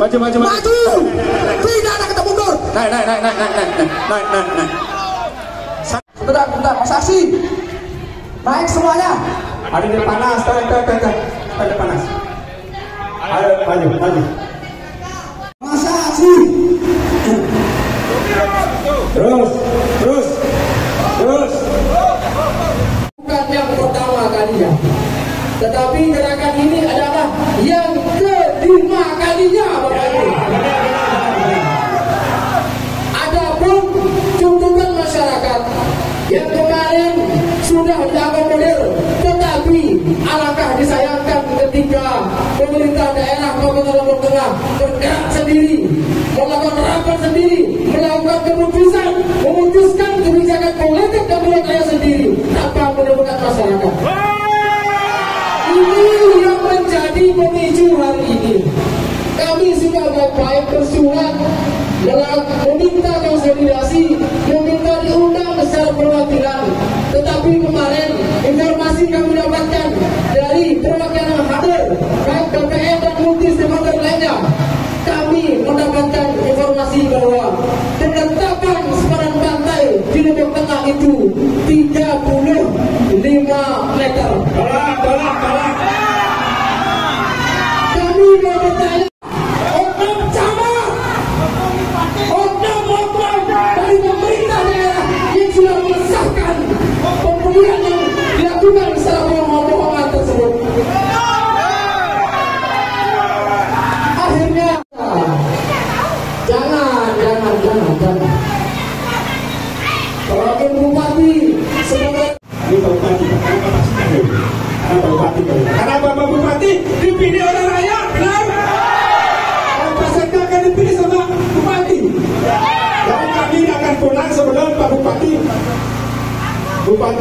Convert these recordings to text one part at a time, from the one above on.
Maju. Tidak ada kata mundur. Naik. Sebentar, Mas Aksi. Naik semuanya. Ada di panas, ada panas. Ayo, maju. Mas Aksi. Terus. Bukan yang pertama kalinya, tetapi gerakan ini adalah yang kelima kalinya, Bapak Ibu. Adapun tuntutan masyarakat yang kemarin sudah diakomodir, tetapi alangkah disayangkan ketika pemerintah daerah Kabupaten Lombok Tengah bergerak sendiri, melakukan rapat sendiri, melakukan memutuskan kebijakan politik dan budaya sendiri tanpa melibatkan masyarakat. Ini yang menjadi pemicu hari ini. Kami sudah baik-baik bersurat meminta konsolidasi, meminta diundang secara perwakilan. Tetapi kemarin informasi kami dapatkan dari perwakilan yang hadir, baik BPN dan multi stakeholder lainnya, kami mendapatkan informasi bahwa penetapan sepadan pantai di Lombok Tengah itu 35 meter. Tolak. Kami mau bertanya, oknum camat, oknum dari pemerintah daerah yang sudah mengesahkan pemberian yang dilakukan secara bohong-bohongan tersebut. Akhirnya, jangan. Wakil Bupati sebagai Karena Bapak Bupati dipilih oleh rakyat, benar? Pak Sekda akan dipilih sama Bupati. Dan kami akan pulang sebelum Pak Bupati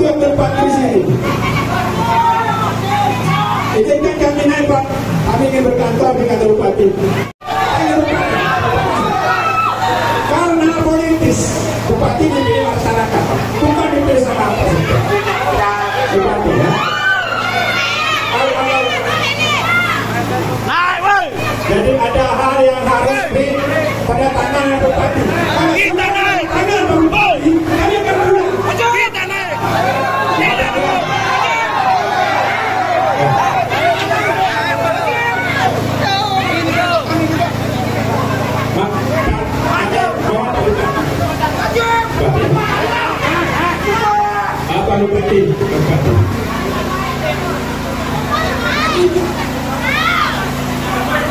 yang berpati di sini. Izinkan kami naik, Pak. Kami ingin berkantor di kantor Bupati. Karena politis, Bupati dipilih masyarakat, bukan dipilih sama apa saja. Bupati, ya. Jadi ada hal yang harus di pada tangan Bupati. Kita naik, tangan Bupati. Kami akan pulang. Kita naik. Apa Bupati?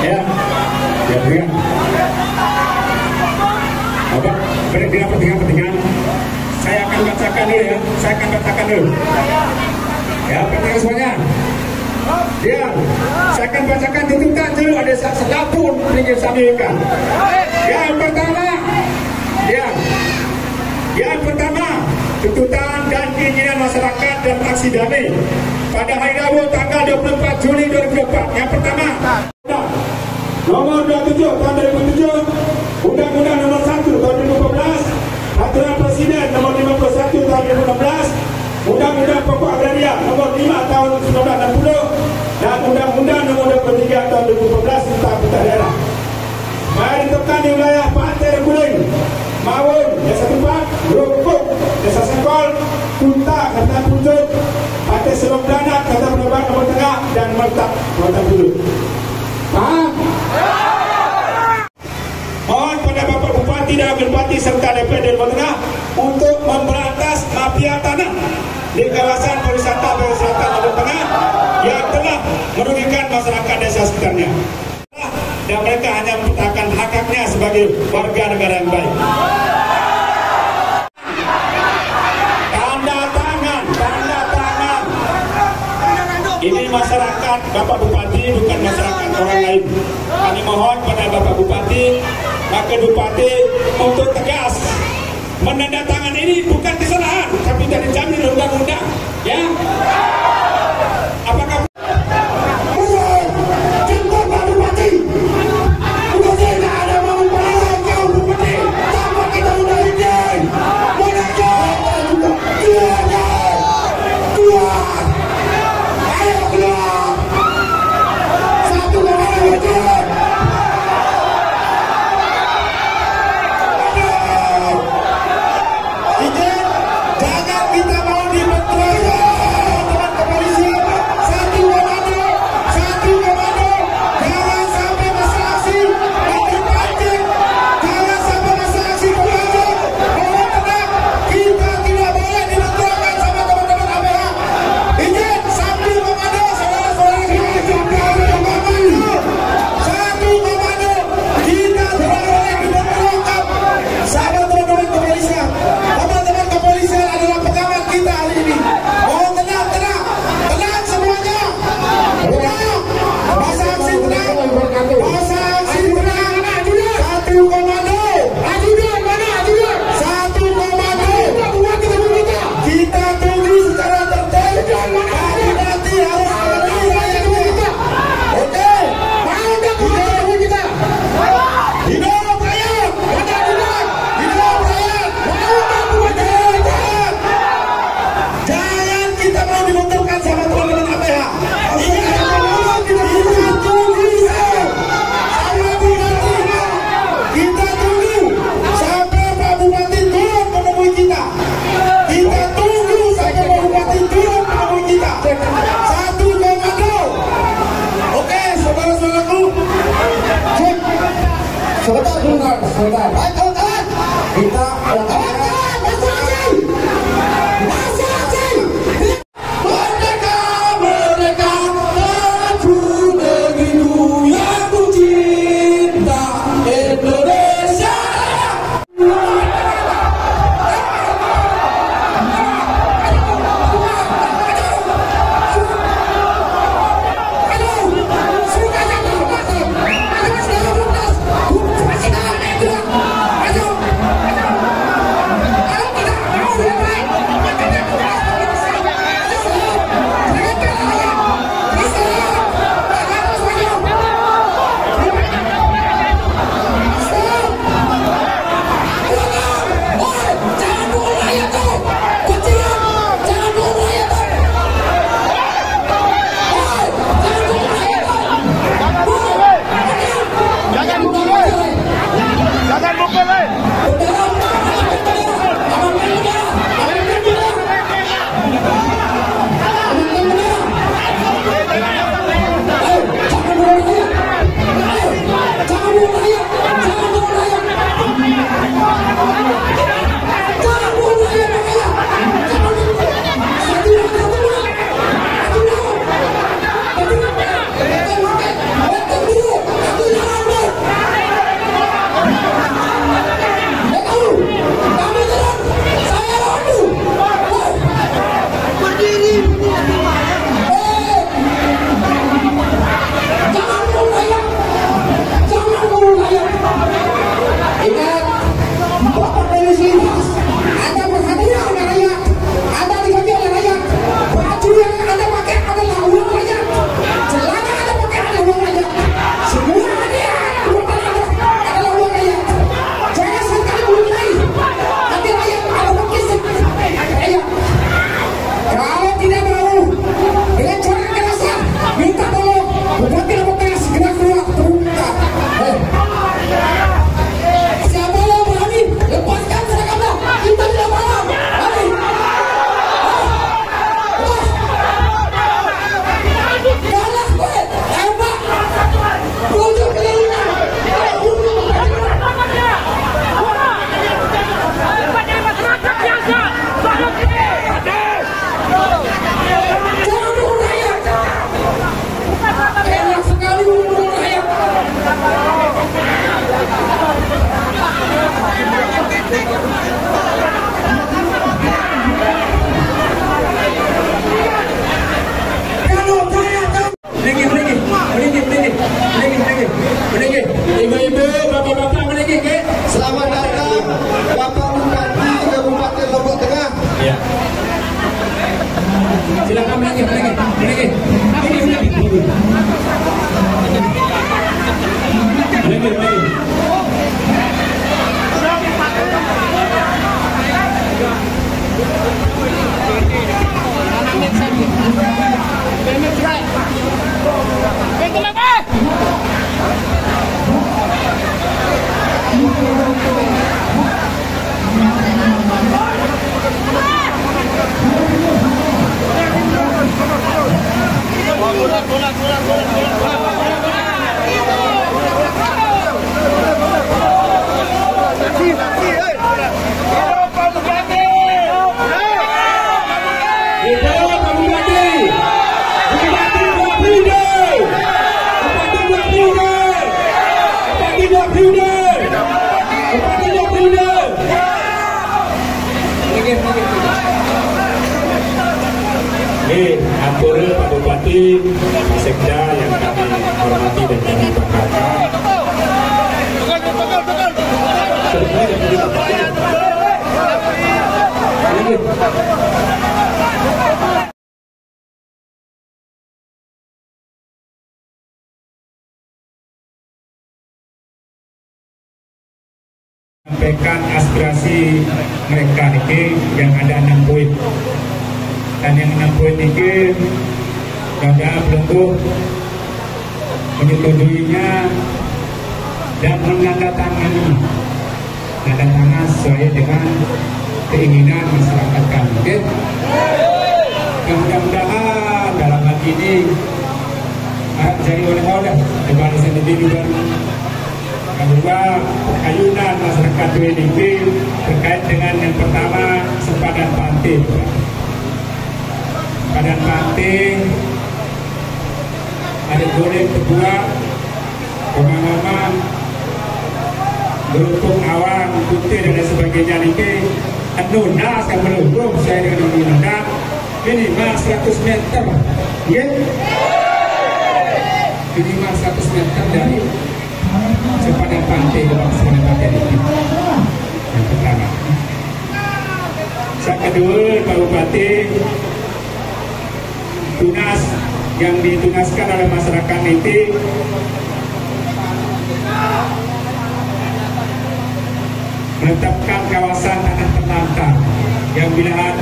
Ya, dengar. Apa? Pentingan. Saya akan bacakan dulu ya. Ya, pentingan semuanya. Ya, saya akan bacakan tuntutan dulu. Ada sedapun ingin sampaikan. Yang pertama, tuntutan dan keinginan masyarakat dan aksi damai pada hari Rabu tanggal 24 Juli 2024. Yang pertama, Nomor 27 tahun 2007, Undang-Undang Nomor 1 tahun 2014, Peraturan Presiden Nomor 51 tahun 2016, Undang-Undang Pokok Agraria Nomor 5 tahun 1960, dan Undang-Undang Nomor 23 tahun 2014 tentang Pemerintah Daerah. Mari ditentukan di wilayah Pantai Reguling, Mawon, Desa Tempat, Grogol, Desa Sengkol, Kunta, Kata Pucuk, Pantai Selok Danak, Kata Penerbangan Lombok Tengah, dan Mertak, Kota Pucuk. Paham? Mohon pada Bapak Bupati dan Wakil Bupati serta DPD Lombok Tengah untuk memberantas mafia tanah di kawasan pariwisata Selatan Lombok Tengah yang telah merugikan masyarakat desa sekitarnya. Dan mereka hanya mempertahankan hak-haknya sebagai warga negara yang baik. Tanda tangan. Ini masyarakat Bapak Bupati, bukan masyarakat orang lain. Kami mohon pada Bapak Bupati, Wakil Bupati untuk tegas menandatangani ini bukan kesalahan, tapi dari jamin undang-undang. Ya. Apakah Kita Ini atur Pak Bupati, Pak Sekda yang kami hormati dan kami banggakan. Sampaikan aspirasi mereka ini yang ada 6 poin. Dan yang 6 poin ini ada belum menyetujuinya dan menandatangani sesuai dengan keinginan masyarakat kami. Okay? Mudah-mudahan dalam hal ini jadi oleh-oleh kepada sendiri juga kedua ayunan masyarakat ini pantai, badan pantai, ada golek terbuat, omang-omang, beruntung awan, putih dan lain sebagainya ini. Nunda akan menurun saya dengan nunda minimal 100 meter, ya? Minimal 100 meter dari sepadan pantai ke sepadan pantai ini. Yang pertama. Yang kedua, Pak Bupati, tunas yang ditunaskan oleh masyarakat ini menetapkan kawasan tanah terlantar yang bila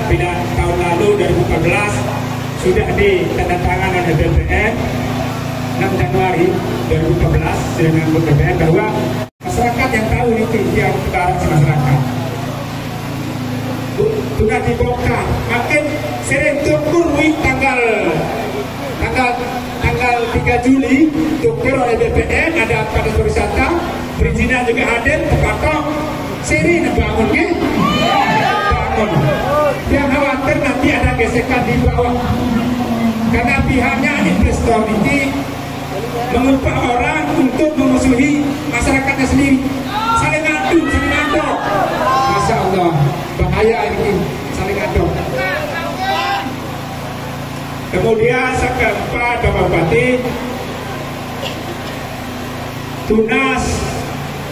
tahun lalu 2014 sudah ditandatangani oleh BPN 6 Januari 2014 dengan BPN bahwa masyarakat yang tahu ini yang utara masyarakat sudah dibongkar makin sering tukur tanggal 3 Juli tukur oleh BPN ada pada wisata perizinan juga hadir terpatok seri bangun ya bangun yang khawatir nanti ada gesekan di bawah karena pihaknya investor ini mengupah orang untuk memusuhi masyarakatnya sendiri saling adu saling adok. Masya Allah bahaya ini saling adok. Kemudian yang keempat Bapak Bupati, tunas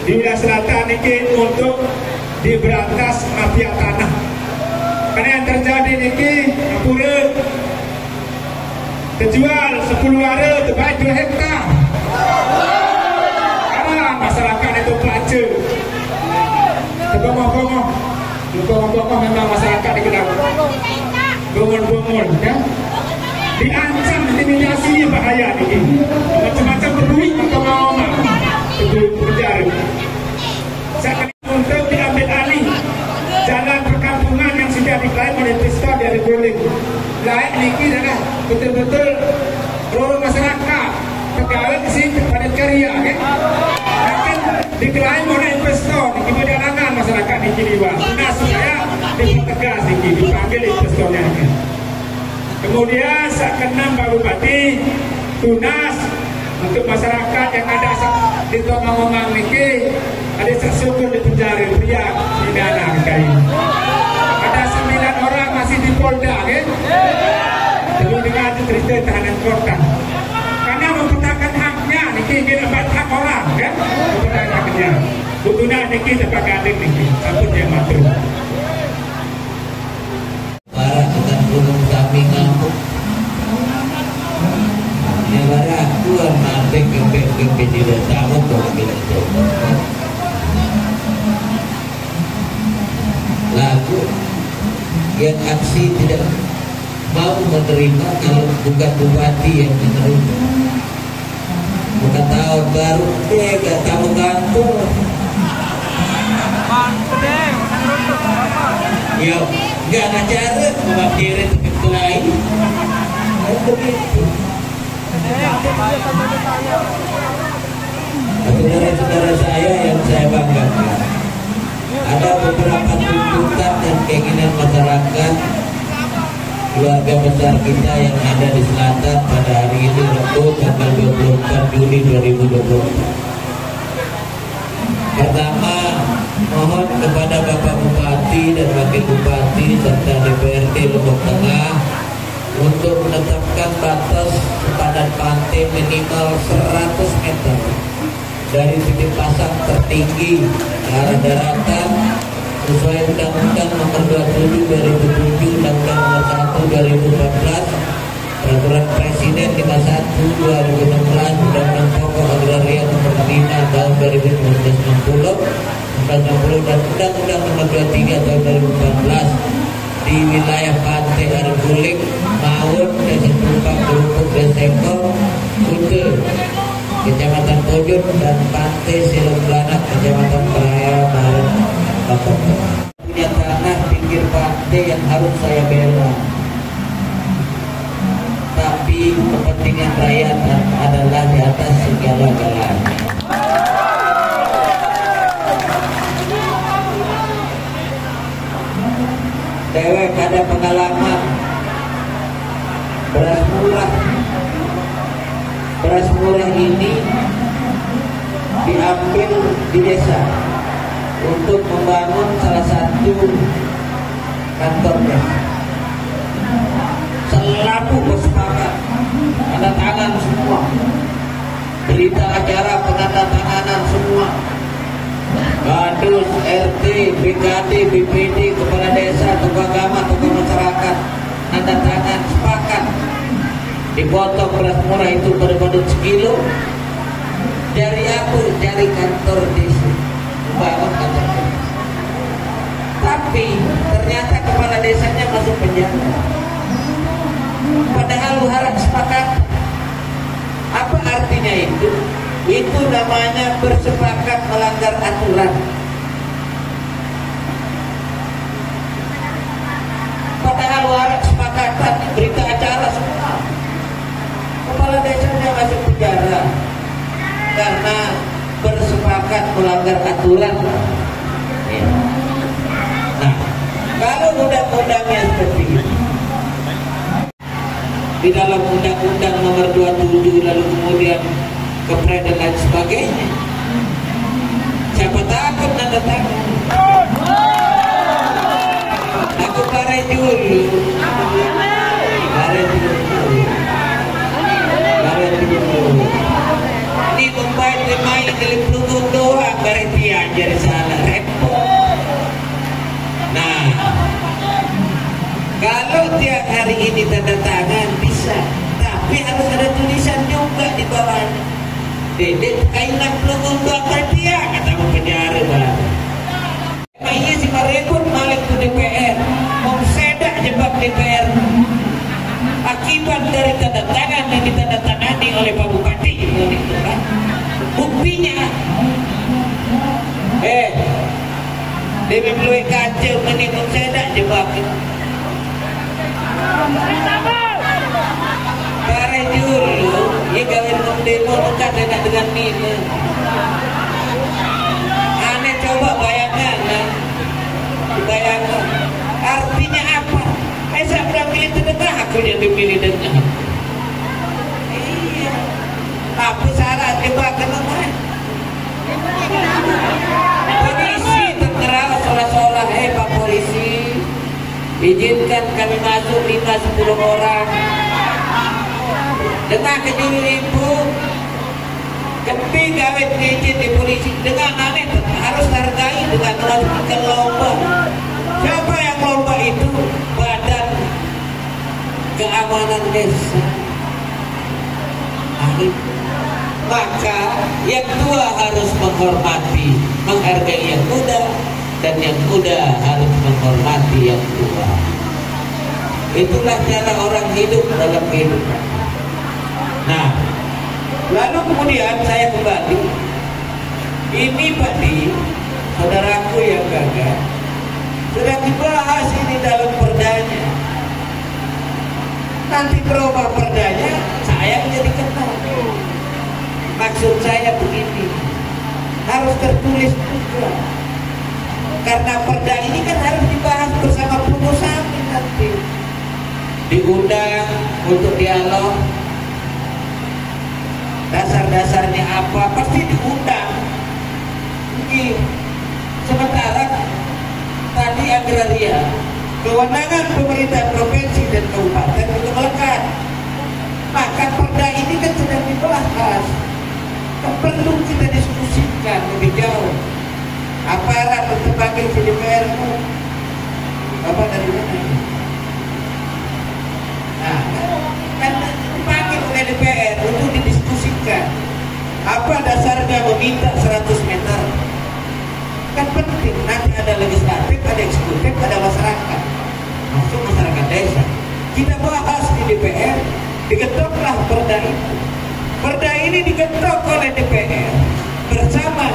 di wilayah selatan ini untuk diberantas mafia tanah. Karena yang terjadi ini Apura terjual 10 hari terbaik 2 hektar. Karena masyarakat itu pelacur. Bongong-bongong memang masyarakat dikenal. Bongong-bongong ya. Diancam intimidasi bahaya ini. Macam-macam berduit atau mau penjara. Untuk diambil alih jalan perkampungan yang sudah diklaim oleh investor dari Berlin. Layak niki adalah betul-betul seluruh masyarakat pegawai di sini pada karya, kan? Akan diklaim oleh investor di perjalanan masyarakat niki diwak. Nah supaya dipertegas niki dipanggil investornya. Kemudian yang keenam Pak Bupati, tunas untuk masyarakat yang ada di Tomang-Omang niki ada tersyukur di penjara pria pidana kali. Ada 9 orang masih di Polda, kan? Belum dengar cerita tahanan kota. Karena mempertahankan haknya niki ingin dapat hak orang, kan? Mempertahankan haknya. Bukuna niki dapat gading niki, sampun dia matur. Para dengan gunung kami ngamuk. Ya bara aku mabek gempe tidak tahu kok bila itu. Lalu yang aksi tidak mau menerima kalau bukan bupati yang menerima. Bukan tahun baru deh, gak tahu kantor. Ya, gak ada cara memakirin begitu lain. Begitu. Saudara-saudara saya yang saya banggakan, ada beberapa tuntutan dan keinginan masyarakat keluarga besar kita yang ada di selatan pada hari ini Rabu tanggal 24 Juli 2024. Pertama, mohon kepada Bapak Bupati dan Wakil Bupati serta DPRD Lombok Tengah untuk menetapkan batas sepadan pantai minimal 100 meter dari titik pasang tertinggi ke arah daratan sesuai Undang-Undang Nomor 27 2007, Undang-Undang Nomor 1 2014, Peraturan Presiden 51 2016, Undang-Undang Pokok Agraria Nomor 5 Tahun 1960 dan Undang-Undang Nomor 23 Tahun 2014 di wilayah pantai Arguling, Maut, Desa Tumpang, Kerupuk, Deseko, Kute, Kecamatan Pojok, dan Pantai Silemblanak, Kecamatan Peraya Barat, Lombok. Punya tanah pinggir pantai yang harus saya bela, tapi kepentingan rakyat adalah di atas segala-galanya. dewek ada pengalaman beras murah. Beras murah ini diambil di desa untuk membangun salah satu kantor desa. Selalu bersepakat, tanda tangan semua, berita acara penandatanganan semua, Kadus, RT, BKD, BPD, kepala desa, tokoh agama, tokoh masyarakat, tanda tangan sepakat dipotong beras murah itu berbanding sekilo. Dari aku cari kantor desa, membangun kantor desa. Tapi ternyata kepala desanya masuk penjara. Padahal harap sepakat. Apa artinya itu? Itu namanya bersepakat melanggar aturan. Padahal harap sepakatan, berita acara semua. Kepala desanya masuk penjara karena bersepakat melanggar aturan. Ya. Nah, kalau undang-undangnya seperti ini, di dalam undang-undang nomor 27 lalu kemudian kepres dan lain sebagainya, siapa takut nanda tangan? Aku kare dulu. Ini membuat main dari pelukung doang, kare dia jadi salah repot. Nah, kalau tiap hari ini tanda tangan bisa, tapi harus ada tulisan juga di bawahnya. Dedek kainan pelukung doang kare dia, kata penjara bang. Emang iya si Marekun malik ke DPR, mau sedak jebak DPR. Akibat dari tanda tangan yang ditandatangani oleh Pak Bupati itu kan. Buktinya Dewi Blue kacau menimum sedak jebak. Kare dulu, ya kawin demo dekat dengan Nina. Aneh coba bayangkan, bayangkan. Artinya apa? Saya pernah pilih tengah, aku jadi pilih tengah. Iya. Apa syarat coba kenapa? Polisi tentara seolah-olah, Pak polisi, izinkan kami masuk 5-10 orang. Dengar kejuri ibu, ketika izin di polisi, dengan aneh harus hargai dengan melakukan lomba. Siapa yang lomba itu? Badan Keamanan Desa. Maka yang tua harus menghormati, menghargai yang muda, dan yang muda harus menghormati yang tua. Itulah cara orang hidup dalam kehidupan. Nah, lalu kemudian saya kembali. Ini Pak Di, saudaraku yang gagah, sudah dibahas ini dalam perdanya. Nanti berubah perdanya, saya menjadi kenal. Maksud saya begini, harus tertulis juga. Karena perda ini kan harus dibahas bersama pengusaha nanti. Diundang untuk dialog. Dasar-dasarnya apa? Pasti diundang. Mungkin sementara tadi agraria, kewenangan pemerintah provinsi dan kabupaten itu melekat. Maka perda ini kan sedang dibahas. Perlu kita diskusikan lebih jauh. Aparat untuk panggil ke DPR, Bapak dari mana? Nah, kan dipanggil oleh DPR untuk didiskusikan. Apa dasarnya meminta 100 meter? Kan penting, nanti ada legislatif, ada eksekutif, ada masyarakat, masuk masyarakat desa. Kita bahas di DPR, diketoklah perda itu. Perda ini diketok oleh DPR bersama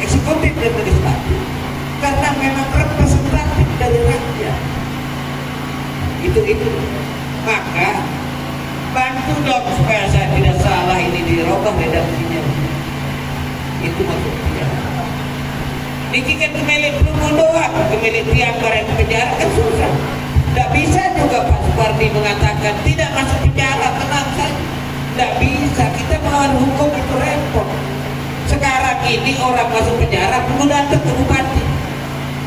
eksekutif dan legislatif karena memang representatif dari rakyat. Itu. Maka bantu dong supaya saya tidak salah, ini dirubah redaksinya. Itu maksudnya. Niki kan kemelek pelukung doang, pemilik tiang barang penjara kan susah. Tidak bisa juga Pak Supardi mengatakan tidak masuk penjara, tenang saja. Tidak bisa, kita melawan hukum itu repot. Sekarang ini orang masuk penjara perlu datang ke bupati,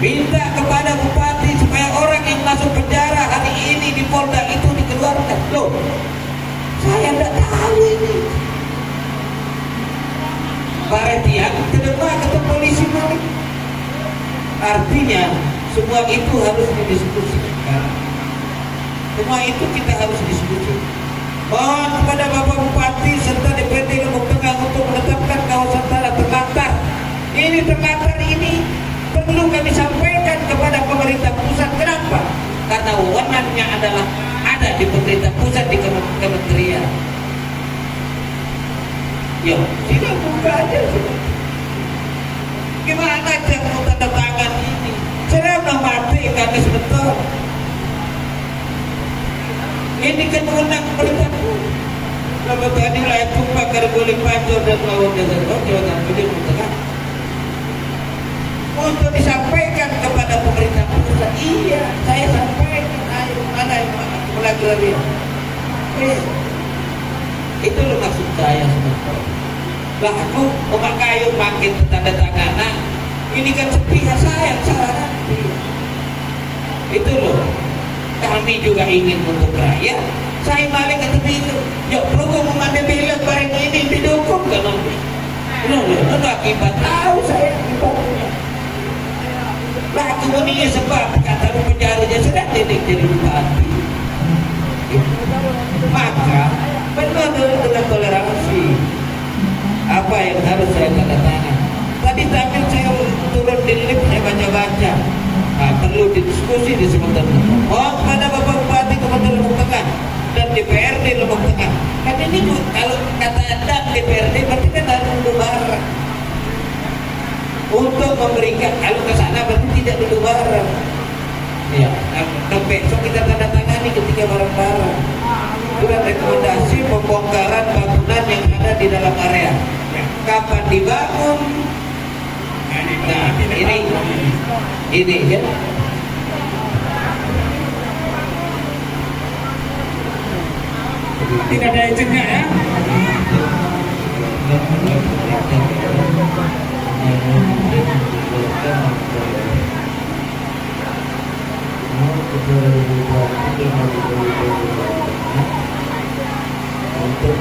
minta kepada bupati supaya orang yang masuk penjara hari ini di Polda itu dikeluarkan. Loh, saya tidak tahu ini. Barang tiang kedua ketemu polisi balik. Artinya semua itu harus didiskusikan. Semua itu kita harus diskusi. Mohon kepada Bapak Bupati serta DPRD Lombok Tengah untuk menetapkan kawasan tanah terlantar. Ini terlantar ini perlu kami sampaikan kepada pemerintah pusat. Kenapa? Karena wewenangnya adalah ada di pemerintah pusat, di kementerian. Ya, tidak buka aja. Gimana aja mau tanda tangan ini? Saya udah mati kami sebentar. Ini kan wewenang pemerintah pusat. Kalau tadi layak tumpah karena boleh pancur dan lawan dasar Jawa Tengah untuk disampaikan kepada pemerintah pusat. Iya, saya sampaikan. Ayo, mana yang pelajari? Itu loh maksud saya sebentar. Lah aku memakai makin tanda tangan. Ini kan sepihak saya salah. Itu loh. Kami juga ingin untuk rakyat. Saya balik ke tepi itu. Ya perlu mengambil bilet barang ini didukung kan? Loh, akibat tahu saya akibatnya. Lah kemudian sebab kata penjara sudah jadi bupati. Maka benar dengan toleransi. Apa yang harus saya tanda tangan? Tadi sambil saya turun di lift saya baca-baca. Nah, perlu didiskusi di sebentar. Oh, pada Bapak Bupati Kabupaten Lombok Tengah dan DPRD Lombok Tengah. Kan ini kalau kata dan DPRD berarti kan harus duduk bareng untuk memberikan. Kalau ke sana berarti tidak duduk bareng. Ya, nah, besok kita tanda tangani ketika bareng-bareng. Surat rekomendasi pembongkaran bangunan yang ada di dalam area. Kapan dibangun? Nah, ini ya. Tidak ada izinnya ya. Untuk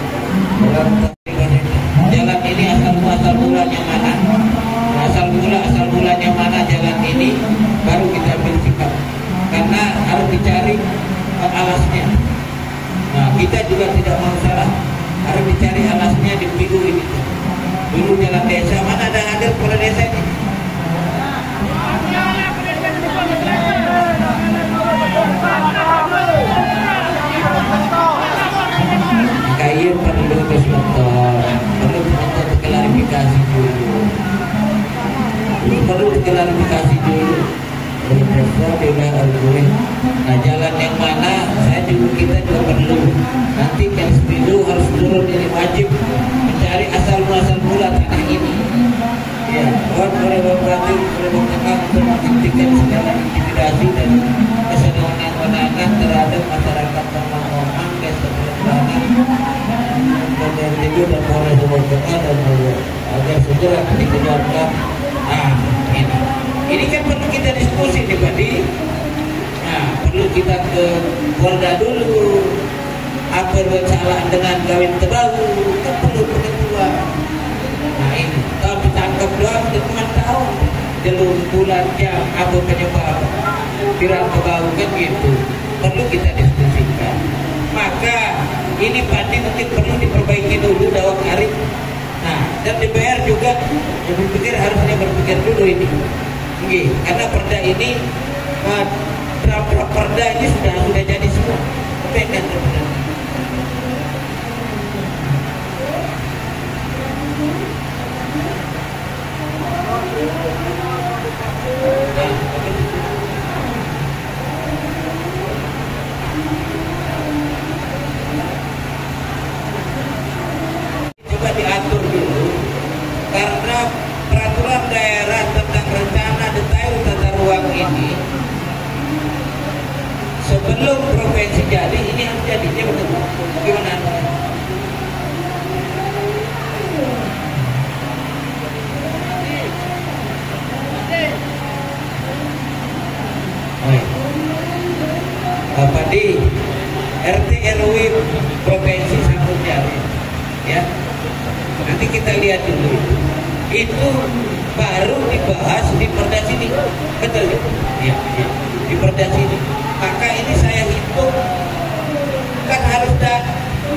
jalan ini asal mulanya mana? Asal mulanya mana jalan ini baru kita ambil sikap. Karena harus dicari alasnya. Nah, kita juga tidak mau salah. Harus dicari alasnya di minggu ini. Dulu jalan desa mana ada hadir pada desa ini? Kayu perlu klarifikasi dulu. Nah, jalan yang mana kita juga perlu. Nanti kan dulu harus turun, ini wajib mencari asal mula tanah ini. Ya, boleh Bupati Lombok Tengah untuk menghentikan segala intimidasi dan kesenangan-kesenangan terhadap masyarakat Tomang-Tomang, desa Pelatanan, dan juga dan Polres Lombok Tengah dan agar segera dikeluarkan. Nah, ini kan perlu kita diskusi nih Pak Di. Nah, perlu kita ke Polda dulu. Apa yang salah dengan kawin terbau? Kan perlu penentuan. Nah ini, kalau ditangkap doang, teman tahu jalur bulan jam apa penyebab viral terbau kan gitu. Perlu kita diskusikan. Maka ini Pak Di mungkin perlu diperbaiki dulu Dawang Arif. Nah, dan DPR juga harusnya berpikir dulu ini. Karena perda ini draft perda ini sudah jadi semua. Pegang coba diatur dulu, karena peraturan daerah tentang rencana detail tata ruang ini sebelum provinsi jadi, ini harus jadi. Dia betul. Bagaimana? Bapak di RT RW provinsi sambut jari, ya. Nanti kita lihat dulu. Itu baru dibahas di Perda sini, betul ya? Ya, di Perda sini. Maka ini saya hitung kan harus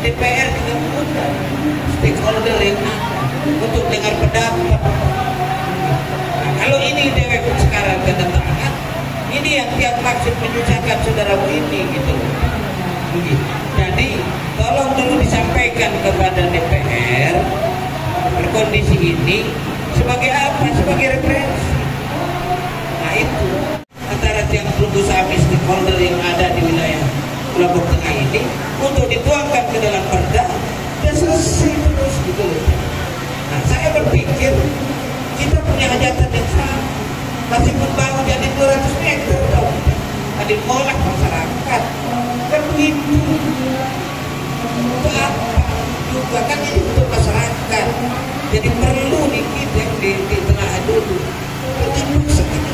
DPR juga mengundang stakeholder yang ada untuk dengar pendapat. Nah, kalau ini DPR sekarang kena tangan, ini yang maksud menyusahkan saudara ini gitu. Jadi tolong dulu disampaikan kepada DPR kondisi ini sebagai apa? Sebagai referensi. Nah itu antara yang berusaha stakeholder yang ada di wilayah Lombok Tengah ini untuk dituangkan ke dalam perda dan selesai terus gitu loh. Nah saya berpikir kita punya hajatan yang sama, masih membangun jadi 200 meter dong. Tadi olah masyarakat kan begitu. Untuk apa? Juga kan ini untuk masyarakat. Jadi perlu dikit yang di tengah dulu. Untuk segini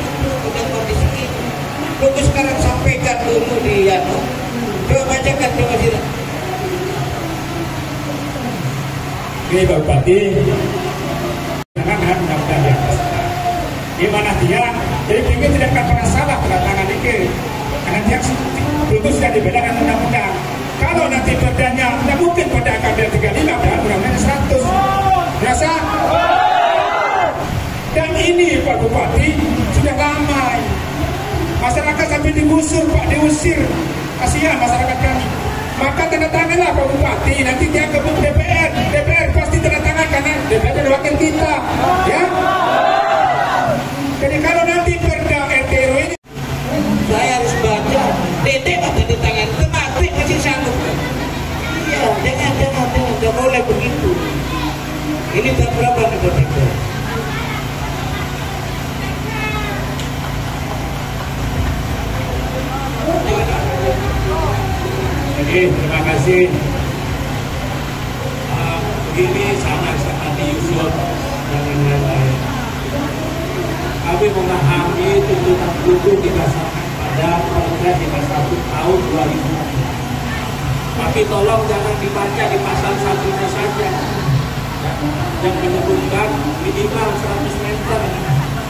kondisi ini. Tunggu sekarang sampaikan dulu di Yano. Coba bacakan coba sila. Ini Pak Bupati, jangan mendaftar di atas. Gimana dia? Jadi kita tidak akan pernah salah kedatangan ini. Karena dia itu sudah dibedakan undang-undang. Kalau nanti perdanya, tidak mungkin pada akan dia 35 dan undang-undangnya 100. Biasa? Dan ini Pak Bupati sudah lama. Masyarakat sampai digusur Pak, diusir. Kasihan masyarakat kami. Maka tanda tanganlah Pak Bupati. Nanti dia ke DPR. DPR pasti tanda tangan karena DPR adalah wakil kita. Ya? Jadi kalau nanti perda RTRW ini saya harus baca dedek atau di tangan mati masih sanggup. Iya, jangan tidak boleh begitu. Ini berapa negara? Oke, terima kasih. Begini sama seperti Yusuf dan lain-lain. Kami memahami tuntutan buruh didasarkan pada Perpres 51 tahun 2000. Tapi tolong jangan dibaca di pasal satunya saja yang menyebutkan minimal 100 meter,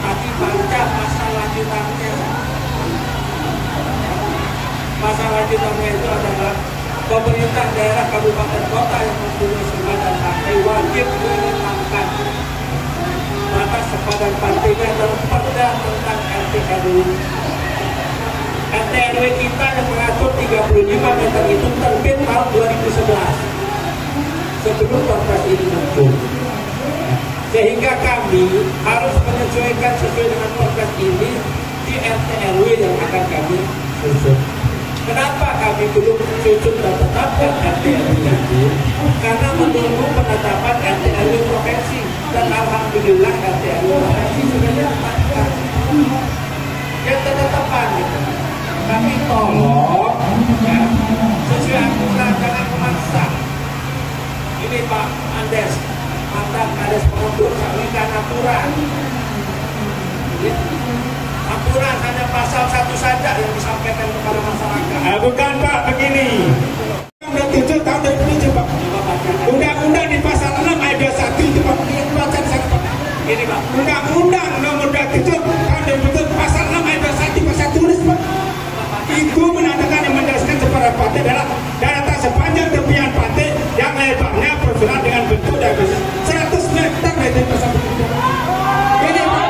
tapi baca pasal lanjutannya. Pasal lanjutannya itu adalah pemerintah daerah kabupaten kota yang mempunyai sungai dan pantai wajib menetapkan batas sepadan pantainya dalam perda tentang RTRW. RTRW kita yang mengatur 35 meter itu terbit tahun 2011 sebelum perpres ini muncul. Sehingga kami harus menyesuaikan sesuai dengan perpres ini di RTRW yang akan kami susun. Kenapa kami belum susun dan tetapkan RTRW itu? Karena menunggu penetapan RTRW provinsi. Dan alhamdulillah RTRW provinsi sudah ditetapkan. Yang penetapan gitu. Kami tolong ya, sesuai aturan jangan memaksa. Ini Pak Andes, mantan Kades Pengundur, sampaikan aturan. Aturan hanya pasal satu saja yang disampaikan kepada masyarakat. Bukan Pak, begini. Undang 7 tahun 2007 Pak. Undang-undang di pasal 6 ayat 21 itu Pak. Baca di sana Pak. Ini Pak. Undang-undang nomor 27 tahun 2007 pasal 6 ayat 21 pasal tulis Pak. Itu menandakan yang menjelaskan sepadan pantai adalah daratan sepanjang tepian pantai yang lebarnya proporsional dengan bentuk dan besar 100 meter dari pasal itu. Ini Pak.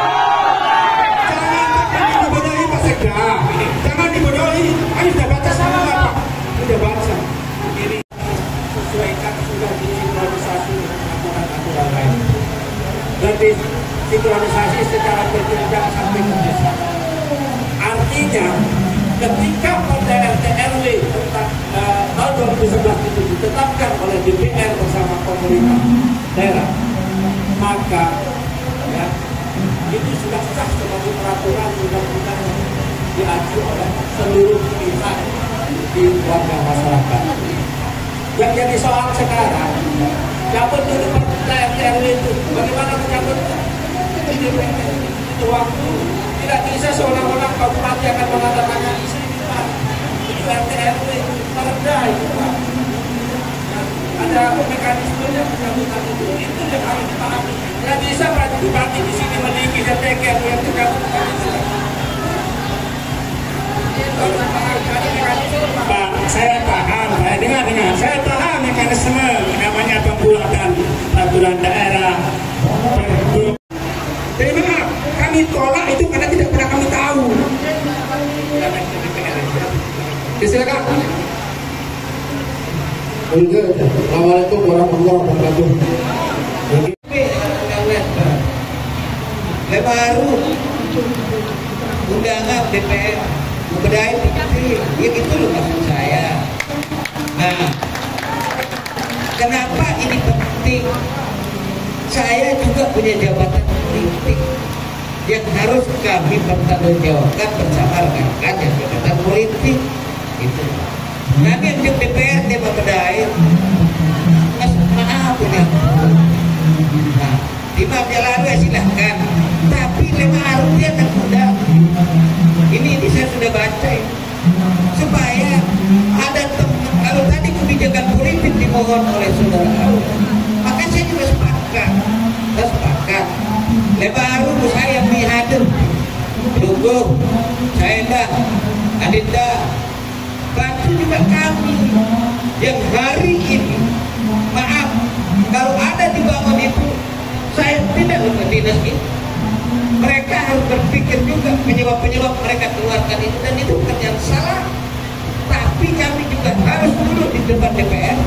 Jangan dibodohi Pak Sekda. Jangan dibodohi. Kami sudah baca semua Pak. Sudah baca. Ini sesuaikan sudah disinkronisasi dengan aturan-aturan lain. Dan disinkronisasi secara berjenjang sampai ke desa. Artinya ketika pada RTRW tentang tahun 2011 itu ditetapkan oleh DPR bersama pemerintah daerah, maka ya, itu sudah sah sebagai peraturan undang-undang diacu oleh seluruh pihak di warga masyarakat. Yang jadi soal sekarang, cabut dulu perda RT/RW itu, bagaimana mencabutnya? Ini itu waktu, tidak bisa seolah-olah Bupati akan menandatangani sendiri. Itu RT/RW perda itu Pak. Ada mekanismenya pencabutan itu yang harus dipahami. Tidak bisa Pak Bupati di sini meninggi dan teker yang tergabung. Pak, saya paham, saya paham mekanisme namanya pembulatan peraturan daerah. Terima maaf, kami tolak itu karena tidak pernah kami tahu. Silakan. Assalamualaikum warahmatullahi wabarakatuh. Baru undangan DPR berbedai dikit, ya gitu loh maksud saya. Nah, kenapa ini penting? Saya juga punya jabatan politik yang harus kami pertanggungjawabkan bersama rekan-rekan yang jabatan politik. Itu. Nanti yang DPR dia berbedai, maaf ya. Nah, di mafia lalu ya silahkan. Tapi lema artinya kan mudah. Ini saya sudah baca ya. Supaya ada teman, kalau tadi kebijakan politik dimohon oleh saudara, maka saya juga sepakat. Baru saya hadir, dukung, saya dah, Adinda, bantu juga kami yang hari ini, maaf, kalau ada dibangun itu, saya tidak lupa dinas ini. Mereka harus berpikir juga penyebab-penyebab mereka keluarkan itu, dan itu bukan yang salah. Tapi kami juga harus duduk di depan DPR,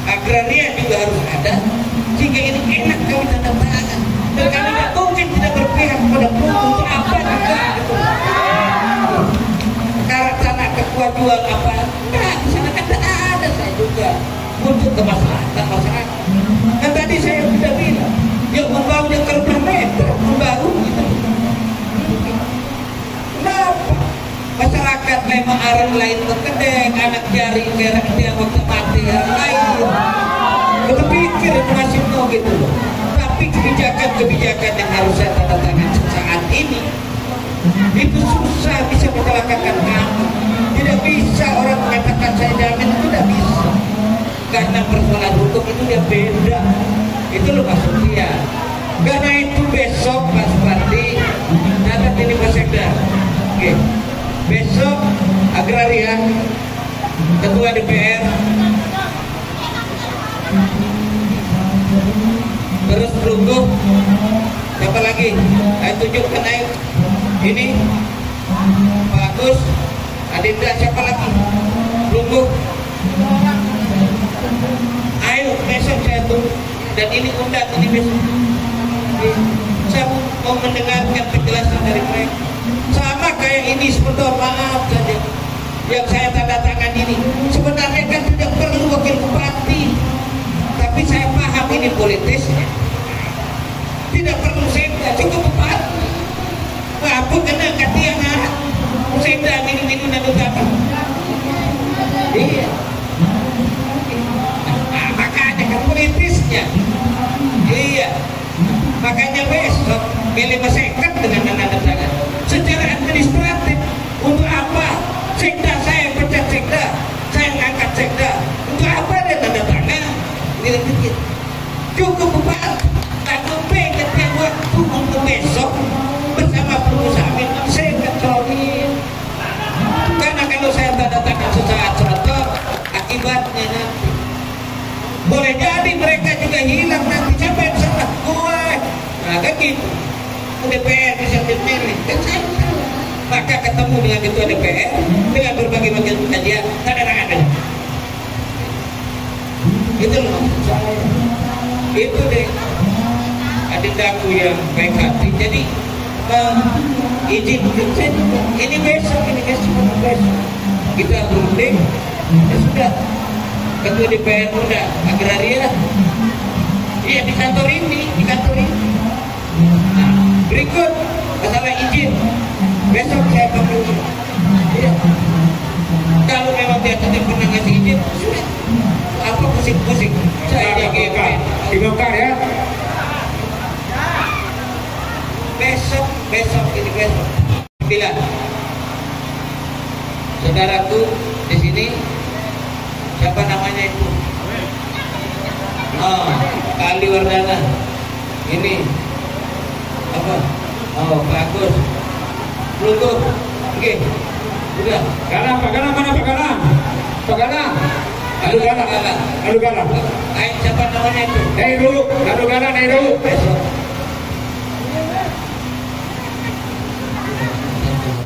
agraria juga harus ada, sehingga ini enak kami tanda tangan. Dan kami tidak mungkin tidak berpihak pada untuk apa juga gitu. Karena tanah kekuat jual apa? Enggak, di sana kan tidak ada saya juga untuk kemaslahatan masyarakat. Dan tadi saya sudah bilang, yang membangun yang kilometer membangun gitu. Kenapa? Masyarakat memang arah lain terkedek, anak jari kerek dia waktu mati yang lain. Kita pikir masih mau gitu loh. Tapi kebijakan-kebijakan yang harus saya tanda tangan saat ini itu susah bisa mencelakakan kami. Tidak bisa orang mengatakan saya jamin, itu tidak bisa. Karena persoalan hukum itu dia beda. Itu loh maksudnya. Karena itu besok Pak Supardi ada ini Pak Sekda. Oke. Besok agraria, ketua DPR, terus Perunggu, siapa lagi? Saya tunjukkan ayo. Ini Pak Agus, Adinda, siapa lagi? Perunggu. Ayo besok saya tunggu. Dan ini undang ini besok. Saya mau mendengarkan penjelasan dari mereka. Sama kayak ini sebentar, maaf saja yang saya tanda tangan ini. Sebenarnya kan tidak perlu wakil bupati, tapi saya paham ini politisnya. Tidak perlu sekda, cukup bupati. Apa kena katian sekda minum-minum dan utama. Iya. Nah, makanya kan politisnya. Iya. Makanya besok pilih masyarakat dengan tanda tangan. Secara administratif, untuk apa? Sekda saya pecat sekda, saya ngangkat sekda. Untuk apa dia tanda tangan? Dikit. Cukup bupati. Aku pengen tiap waktu untuk besok bersama pengusaha minum saya kecolin. Karena kalau saya tanda tangan sesaat sebentar, akibatnya nanti boleh jadi mereka juga hilang nanti. Siapa yang salah? Gue. Nah kan gitu. DPR bisa dipilih. Maka ketemu dengan ketua DPR dengan berbagai macam kajian, tanda tangan. Itu loh saya. Itu deh. Adindaku yang baik hati. Jadi izin saya juga. Ini besok kita berunding. Ya sudah. Ketua DPR muda agraria. Iya di kantor ini. Nah, berikut masalah izin. Besok saya panggil saudaraku di sini. Siapa namanya itu? Oh, Kali Wardana. Ini apa? Oh, bagus. Pelungkup. Oke. Udah. Galang, Pak Galang mana Pak Galang? Pak Galang. Aduh Galang. Aduh Galang. Siapa namanya itu? Naik dulu. Aduh Galang naik dulu. Besok.